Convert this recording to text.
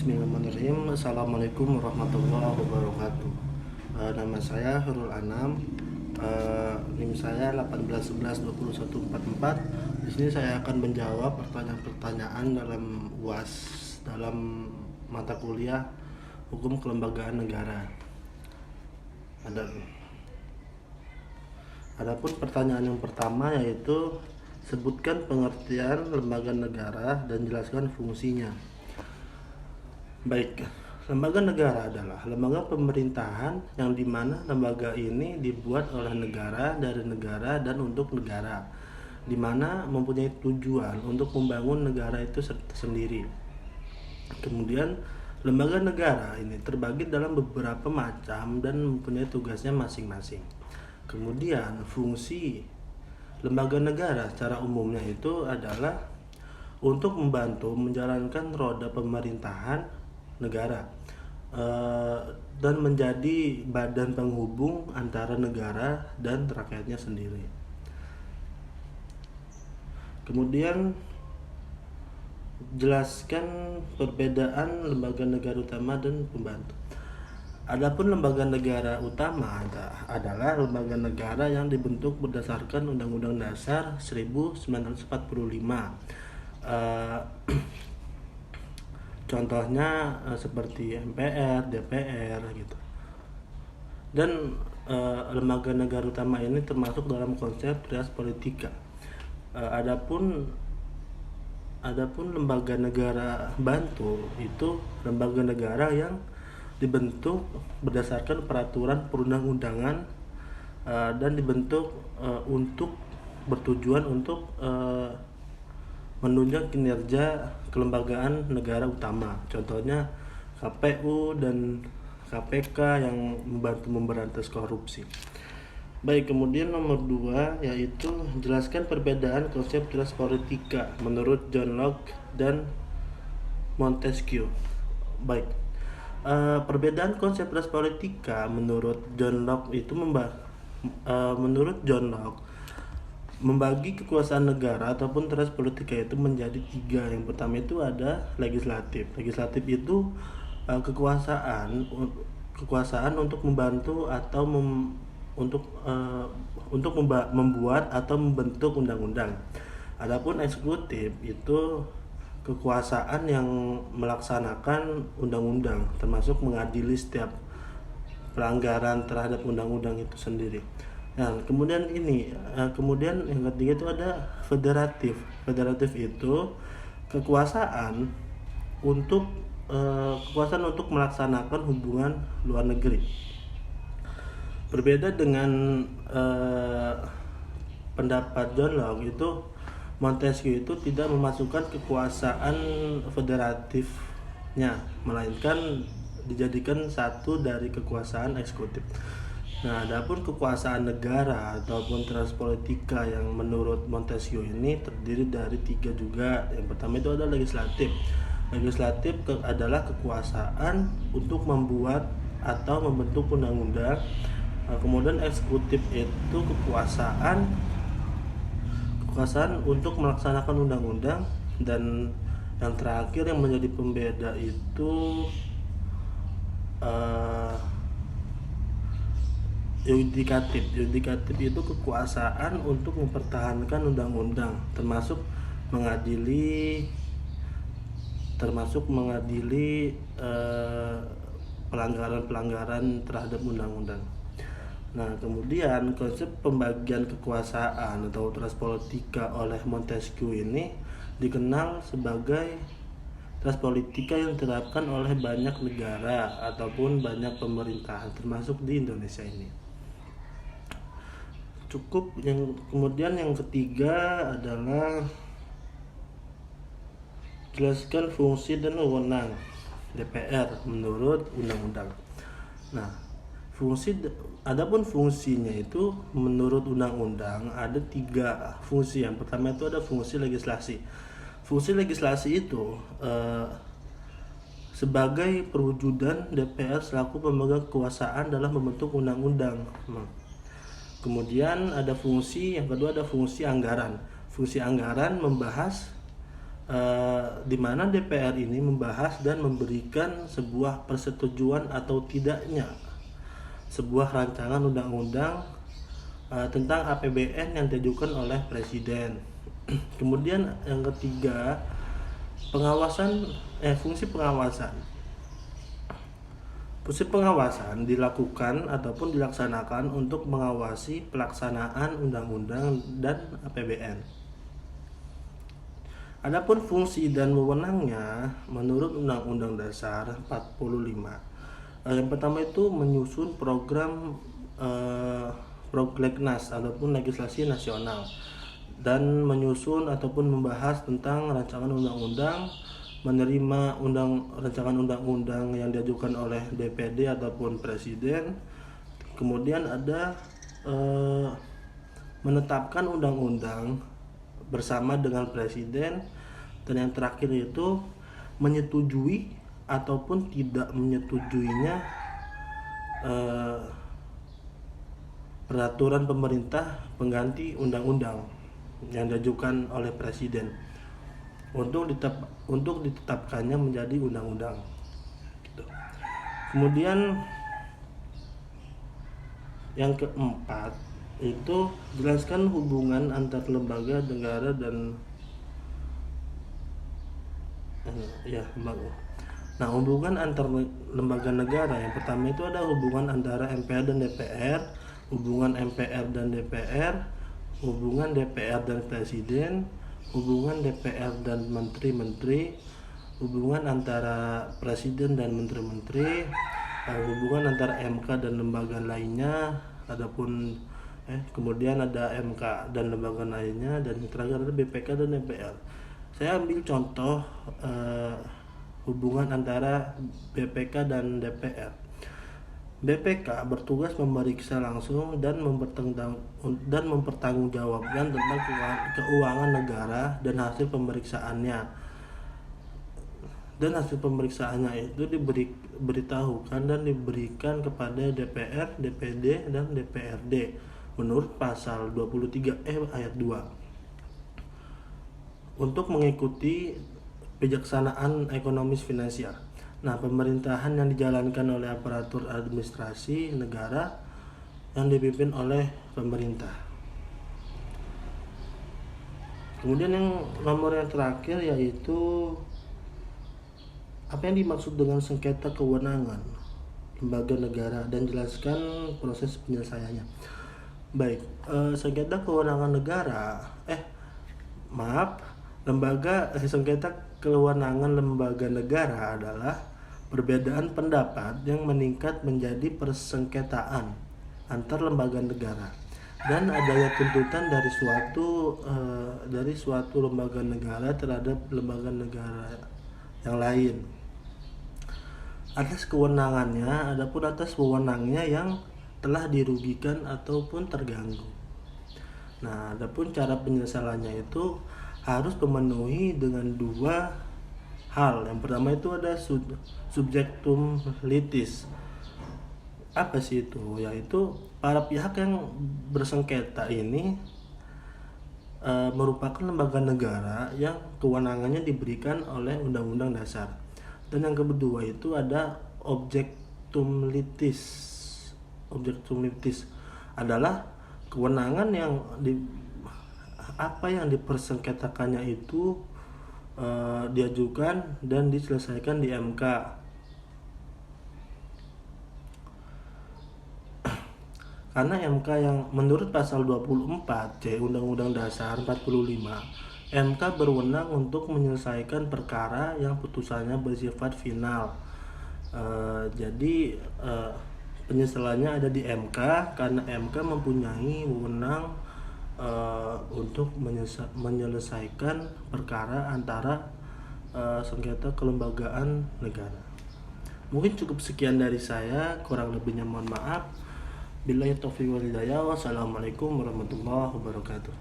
Bismillahirrahmanirrahim. Assalamualaikum warahmatullahi wabarakatuh. Nama saya Hurul Anam. NIM saya 18112144. Di sini saya akan menjawab pertanyaan-pertanyaan dalam UAS dalam mata kuliah Hukum Kelembagaan Negara. Adapun pertanyaan yang pertama yaitu sebutkan pengertian lembaga negara dan jelaskan fungsinya. Baik, lembaga negara adalah lembaga pemerintahan yang dimana lembaga ini dibuat oleh negara, dari negara, dan untuk negara, dimana mempunyai tujuan untuk membangun negara itu sendiri. Kemudian lembaga negara ini terbagi dalam beberapa macam dan mempunyai tugasnya masing-masing. Kemudian fungsi lembaga negara secara umumnya itu adalah untuk membantu menjalankan roda pemerintahan negara dan menjadi badan penghubung antara negara dan rakyatnya sendiri. Kemudian jelaskan perbedaan lembaga negara utama dan pembantu. Adapun lembaga negara utama adalah lembaga negara yang dibentuk berdasarkan Undang-Undang Dasar 1945. Contohnya seperti MPR, DPR gitu. Dan lembaga negara utama ini termasuk dalam konsep res politika. Adapun lembaga negara bantu itu lembaga negara yang dibentuk berdasarkan peraturan perundang-undangan dan dibentuk untuk bertujuan untuk menunjang kinerja kelembagaan negara utama. Contohnya KPU dan KPK yang membantu memberantas korupsi. Baik, kemudian nomor 2 yaitu jelaskan perbedaan konsep res politika menurut John Locke dan Montesquieu. Baik, perbedaan konsep res politika menurut John Locke itu membagi kekuasaan negara ataupun res politika itu menjadi 3. Yang pertama itu ada legislatif. Legislatif itu kekuasaan untuk membantu atau membuat atau membentuk undang-undang. Adapun eksekutif itu kekuasaan yang melaksanakan undang-undang, termasuk mengadili setiap pelanggaran terhadap undang-undang itu sendiri. Nah, kemudian yang ketiga itu ada federatif. Federatif itu kekuasaan untuk melaksanakan hubungan luar negeri. Berbeda dengan pendapat John Locke, itu Montesquieu itu tidak memasukkan kekuasaan federatifnya, melainkan dijadikan satu dari kekuasaan eksekutif. Nah, adapun kekuasaan negara ataupun res politika yang menurut Montesquieu ini terdiri dari 3 juga. Yang pertama itu ada legislatif. Legislatif adalah kekuasaan untuk membuat atau membentuk undang-undang. Kemudian eksekutif itu kekuasaan untuk melaksanakan undang-undang, dan yang terakhir yang menjadi pembeda itu yudikatif. Yudikatif itu kekuasaan untuk mempertahankan undang-undang, termasuk mengadili pelanggaran terhadap undang-undang. Nah, kemudian konsep pembagian kekuasaan atau res politika oleh Montesquieu ini dikenal sebagai res politika yang diterapkan oleh banyak negara ataupun banyak pemerintahan, termasuk di Indonesia ini. Kemudian yang ketiga adalah jelaskan fungsi dan wewenang DPR menurut undang-undang. Nah, adapun fungsinya itu menurut undang-undang ada 3 fungsi. Yang pertama itu ada fungsi legislasi. Fungsi legislasi itu sebagai perwujudan DPR selaku pemegang kekuasaan dalam membentuk undang-undang. Kemudian ada yang kedua ada fungsi anggaran. Fungsi anggaran membahas di mana DPR ini membahas dan memberikan sebuah persetujuan atau tidaknya sebuah rancangan undang-undang tentang APBN yang diajukan oleh Presiden. Kemudian yang ketiga, fungsi pengawasan. Fungsi pengawasan dilakukan ataupun dilaksanakan untuk mengawasi pelaksanaan undang-undang dan APBN. Adapun fungsi dan wewenangnya menurut Undang-Undang Dasar 45. Yang pertama itu menyusun program Proglegnas ataupun legislasi nasional, dan menyusun ataupun membahas tentang rancangan undang-undang, menerima rancangan undang-undang yang diajukan oleh DPD ataupun Presiden. Kemudian ada menetapkan undang-undang bersama dengan Presiden, dan yang terakhir itu menyetujui ataupun tidak menyetujuinya peraturan pemerintah pengganti undang-undang yang diajukan oleh Presiden untuk ditetapkannya menjadi undang-undang. Kemudian yang keempat itu jelaskan hubungan antar lembaga negara dan Nah, hubungan antar lembaga negara yang pertama itu ada hubungan antara MPR dan DPR, hubungan MPR dan DPR, hubungan DPR dan Presiden, hubungan DPR dan menteri-menteri, hubungan antara Presiden dan menteri-menteri, hubungan antara MK dan lembaga lainnya, kemudian ada MK dan lembaga lainnya, dan terakhir ada BPK dan DPR. Saya ambil contoh hubungan antara BPK dan DPR. BPK bertugas memeriksa langsung dan mempertanggungjawabkan tentang keuangan negara dan hasil pemeriksaannya. Dan hasil pemeriksaannya itu diberitahukan dan diberikan kepada DPR, DPD, dan DPRD menurut pasal 23E ayat 2 untuk mengikuti kebijaksanaan ekonomis finansial. Nah, pemerintahan yang dijalankan oleh aparatur administrasi negara yang dipimpin oleh pemerintah. Kemudian yang nomor yang terakhir yaitu apa yang dimaksud dengan sengketa kewenangan lembaga negara dan jelaskan proses penyelesaiannya. Baik, sengketa kewenangan negara, sengketa kewenangan lembaga negara adalah perbedaan pendapat yang meningkat menjadi persengketaan antar lembaga negara dan adanya tuntutan dari suatu lembaga negara terhadap lembaga negara yang lain atas kewenangannya, adapun atas wewenangnya yang telah dirugikan ataupun terganggu. Nah, adapun cara penyelesaiannya itu harus memenuhi dengan dua hal. Yang pertama itu ada subjektum litis. Apa sih itu? Yaitu para pihak yang bersengketa ini merupakan lembaga negara yang kewenangannya diberikan oleh Undang-Undang Dasar. Dan yang kedua itu ada objektum litis. Objektum litis adalah kewenangan yang apa yang dipersengketakannya itu diajukan dan diselesaikan di MK. Karena MK yang menurut pasal 24C Undang-Undang Dasar 45, MK berwenang untuk menyelesaikan perkara yang putusannya bersifat final. Jadi penyelesaiannya ada di MK karena MK mempunyai wewenang untuk menyelesaikan perkara antara sengketa kelembagaan negara. Mungkin cukup sekian dari saya, kurang lebihnya mohon maaf. Billahi taufiq wal hidayah. Wassalamualaikum warahmatullahi wabarakatuh.